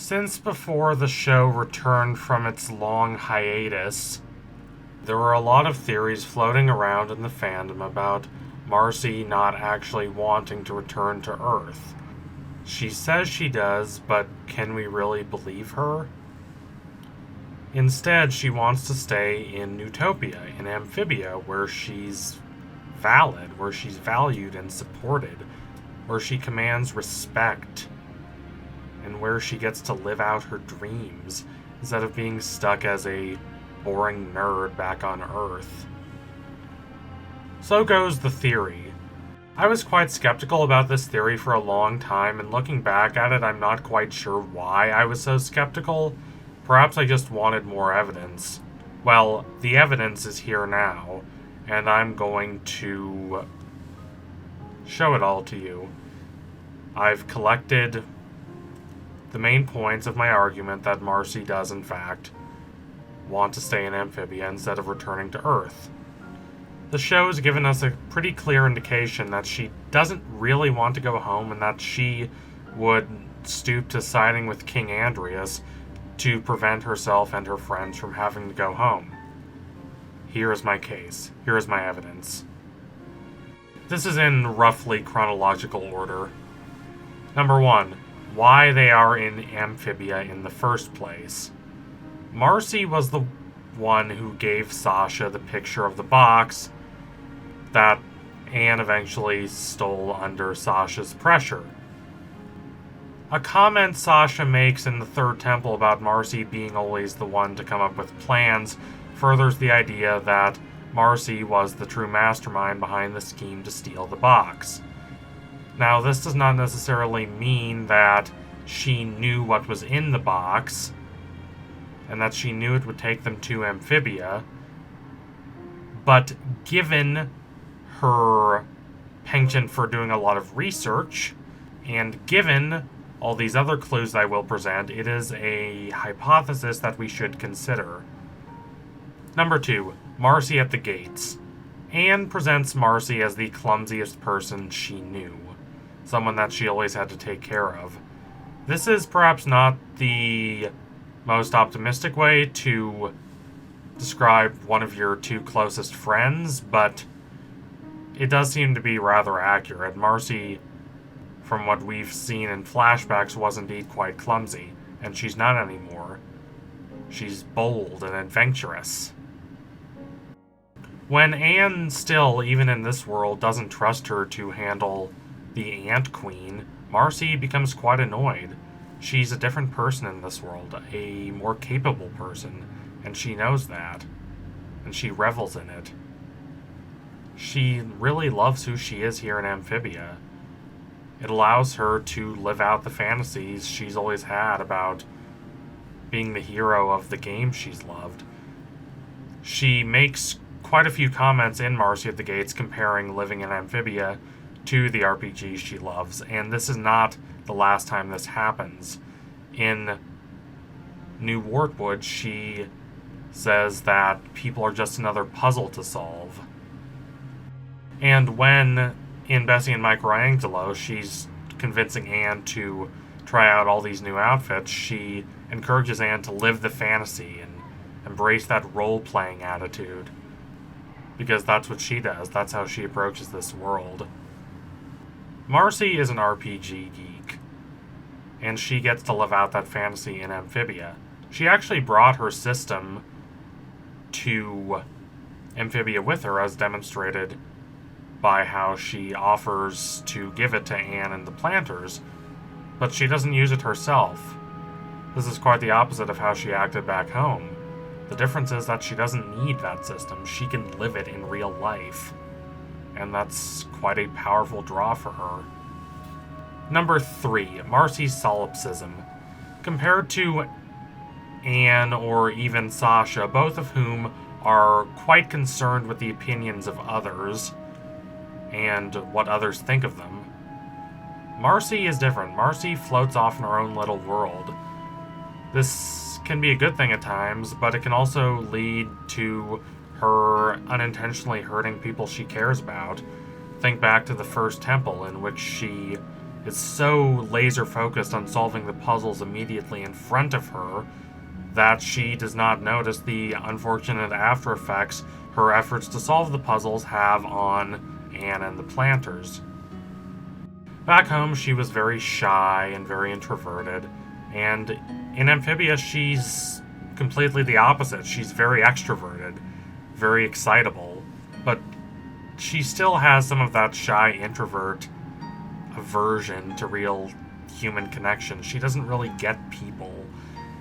Since before the show returned from its long hiatus, there were a lot of theories floating around in the fandom about Marcy not actually wanting to return to Earth. She says she does, but can we really believe her? Instead, she wants to stay in Utopia, in Amphibia, where she's valid, where she's valued and supported, where she commands respect, and where she gets to live out her dreams, instead of being stuck as a boring nerd back on Earth. So goes the theory. I was quite skeptical about this theory for a long time, and looking back at it, I'm not quite sure why I was so skeptical. Perhaps I just wanted more evidence. Well, the evidence is here now, and I'm going to show it all to you. I've collected the main points of my argument that Marcy does, in fact, want to stay in Amphibia instead of returning to Earth. The show has given us a pretty clear indication that she doesn't really want to go home and that she would stoop to siding with King Andreas to prevent herself and her friends from having to go home. Here is my case. Here is my evidence. This is in roughly chronological order. Number 1. Why they are in Amphibia in the first place. Marcy was the one who gave Sasha the picture of the box that Anne eventually stole under Sasha's pressure. A comment Sasha makes in the Third Temple about Marcy being always the one to come up with plans furthers the idea that Marcy was the true mastermind behind the scheme to steal the box. Now, this does not necessarily mean that she knew what was in the box, and that she knew it would take them to Amphibia, but given her penchant for doing a lot of research, and given all these other clues I will present, it is a hypothesis that we should consider. Number 2. Marcy at the gates. Anne presents Marcy as the clumsiest person she knew, someone that she always had to take care of. This is perhaps not the most optimistic way to describe one of your two closest friends, but it does seem to be rather accurate. Marcy, from what we've seen in flashbacks, was indeed quite clumsy, and she's not anymore. She's bold and adventurous. When Anne still, even in this world, doesn't trust her to handle the Ant Queen, Marcy becomes quite annoyed. She's a different person in this world, a more capable person, and she knows that, and she revels in it. She really loves who she is here in Amphibia. It allows her to live out the fantasies she's always had about being the hero of the game she's loved. She makes quite a few comments in Marcy at the Gates comparing living in Amphibia to the RPG she loves, and this is not the last time this happens. In New Wartwood, she says that people are just another puzzle to solve. And when, in Bessie and Michelangelo, she's convincing Anne to try out all these new outfits, she encourages Anne to live the fantasy and embrace that role-playing attitude. Because that's what she does. That's how she approaches this world. Marcy is an RPG geek, and she gets to live out that fantasy in Amphibia. She actually brought her system to Amphibia with her, as demonstrated by how she offers to give it to Anne and the Planters, but she doesn't use it herself. This is quite the opposite of how she acted back home. The difference is that she doesn't need that system. She can live it in real life, and that's quite a powerful draw for her. Number 3, Marcy's solipsism. Compared to Anne or even Sasha, both of whom are quite concerned with the opinions of others and what others think of them, Marcy is different. Marcy floats off in her own little world. This can be a good thing at times, but it can also lead to her unintentionally hurting people she cares about. Think back to the First Temple, in which she is so laser focused on solving the puzzles immediately in front of her that she does not notice the unfortunate after effects her efforts to solve the puzzles have on Anne and the planters. Back home, she was very shy and very introverted, and in Amphibia, she's completely the opposite. She's very extroverted, very excitable, but she still has some of that shy introvert aversion to real human connection. She doesn't really get people.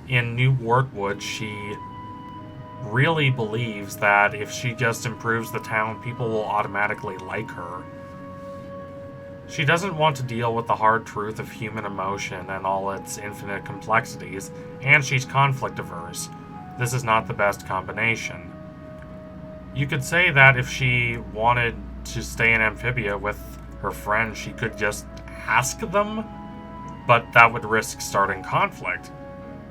In New Wartwood, she really believes that if she just improves the town, people will automatically like her. She doesn't want to deal with the hard truth of human emotion and all its infinite complexities, and she's conflict averse. This is not the best combination. You could say that if she wanted to stay in Amphibia with her friends, she could just ask them, but that would risk starting conflict.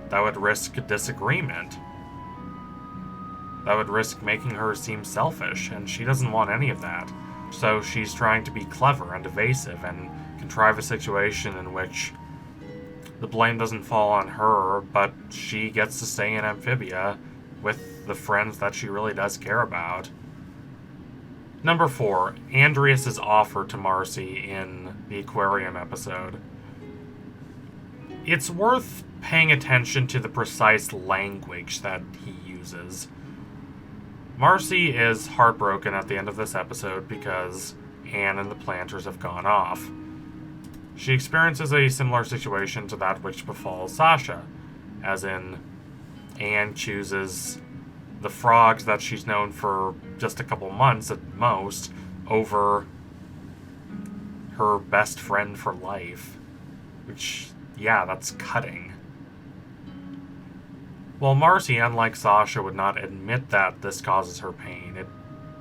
That would risk disagreement. That would risk making her seem selfish, and she doesn't want any of that. So she's trying to be clever and evasive and contrive a situation in which the blame doesn't fall on her, but she gets to stay in Amphibia with the friends that she really does care about. Number 4, Andreas' offer to Marcy in the aquarium episode. It's worth paying attention to the precise language that he uses. Marcy is heartbroken at the end of this episode because Anne and the planters have gone off. She experiences a similar situation to that which befalls Sasha, as in, Anne chooses the frogs that she's known for just a couple months at most over her best friend for life. Which, yeah, that's cutting. While Marcy, unlike Sasha, would not admit that this causes her pain, it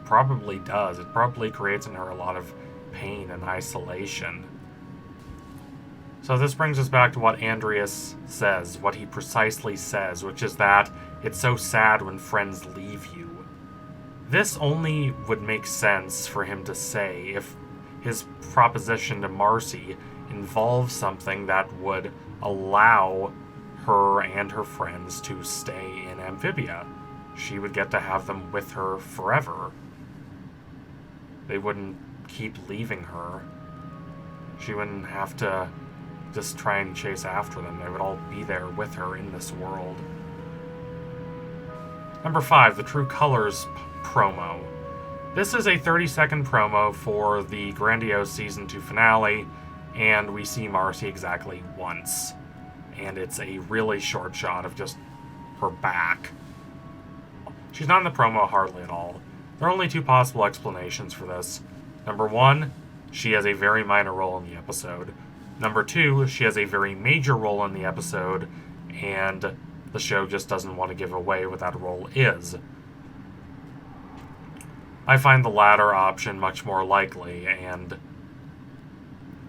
probably does. It probably creates in her a lot of pain and isolation. So this brings us back to what Andreas says, what he precisely says, which is that it's so sad when friends leave you. This only would make sense for him to say if his proposition to Marcy involves something that would allow her and her friends to stay in Amphibia. She would get to have them with her forever. They wouldn't keep leaving her. She wouldn't have to just try and chase after them. They would all be there with her in this world. Number 5, the True Colors promo. This is a 30-second promo for the grandiose Season 2 finale, and we see Marcy exactly once. And it's a really short shot of just her back. She's not in the promo hardly at all. There are only 2 possible explanations for this. Number 1, she has a very minor role in the episode. Number 2, she has a very major role in the episode, and the show just doesn't want to give away what that role is. I find the latter option much more likely, and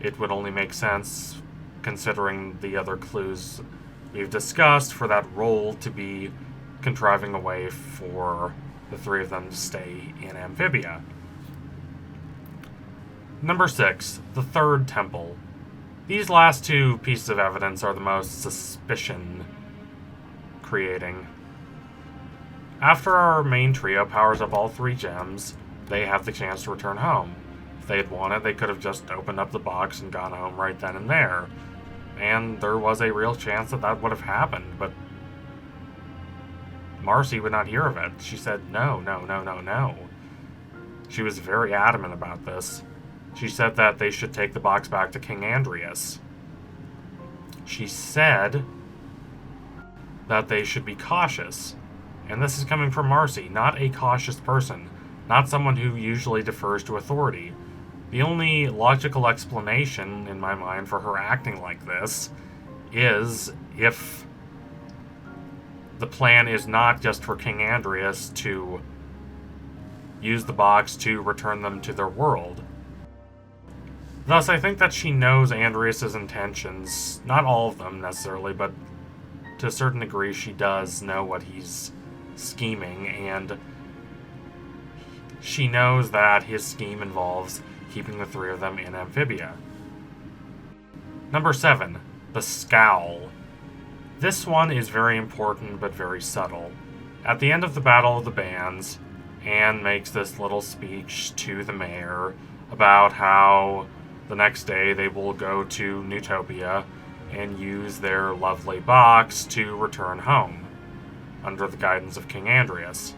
it would only make sense considering the other clues we've discussed for that role to be contriving a way for the 3 of them to stay in Amphibia. Number 6, the Third Temple. These last 2 pieces of evidence are the most suspicion-creating. After our main trio powers up all 3 gems, they have the chance to return home. If they had wanted, they could have just opened up the box and gone home right then and there. And there was a real chance that that would have happened, but Marcy would not hear of it. She said, no. She was very adamant about this. She said that they should take the box back to King Andreas. She said that they should be cautious. And this is coming from Marcy, not a cautious person, not someone who usually defers to authority. The only logical explanation, in my mind, for her acting like this is if the plan is not just for King Andreas to use the box to return them to their world. Thus, I think that she knows Andreas' intentions. Not all of them, necessarily, but to a certain degree, she does know what he's scheming, and she knows that his scheme involves keeping the 3 of them in Amphibia. Number 7, the scowl. This one is very important but very subtle. At the end of the Battle of the Bands, Anne makes this little speech to the mayor about how the next day they will go to Newtopia and use their lovely box to return home, under the guidance of King Andreas.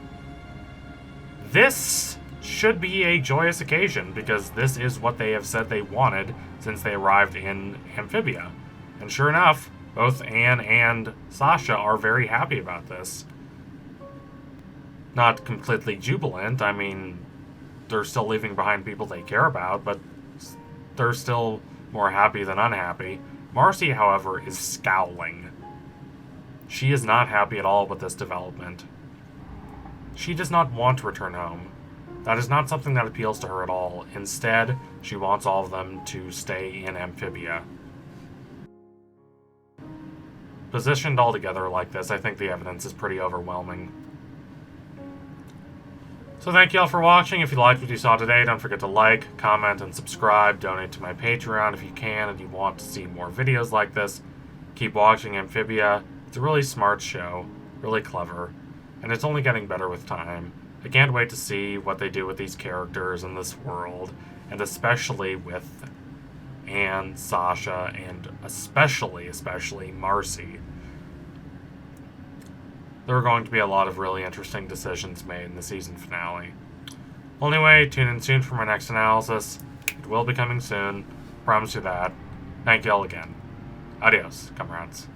This should be a joyous occasion, because this is what they have said they wanted since they arrived in Amphibia. And sure enough, both Anne and Sasha are very happy about this. Not completely jubilant, I mean, they're still leaving behind people they care about, but they're still more happy than unhappy. Marcy, however, is scowling. She is not happy at all with this development. She does not want to return home. That is not something that appeals to her at all. Instead, she wants all of them to stay in Amphibia. Positioned all together like this, I think the evidence is pretty overwhelming. So thank you all for watching. If you liked what you saw today, don't forget to like, comment, and subscribe. Donate to my Patreon if you can and you want to see more videos like this. Keep watching Amphibia. It's a really smart show, really clever, and it's only getting better with time. I can't wait to see what they do with these characters in this world, and especially with Anne, Sasha, and especially Marcy. There are going to be a lot of really interesting decisions made in the season finale. Well, anyway, tune in soon for my next analysis. It will be coming soon. Promise you that. Thank you all again. Adios, comrades.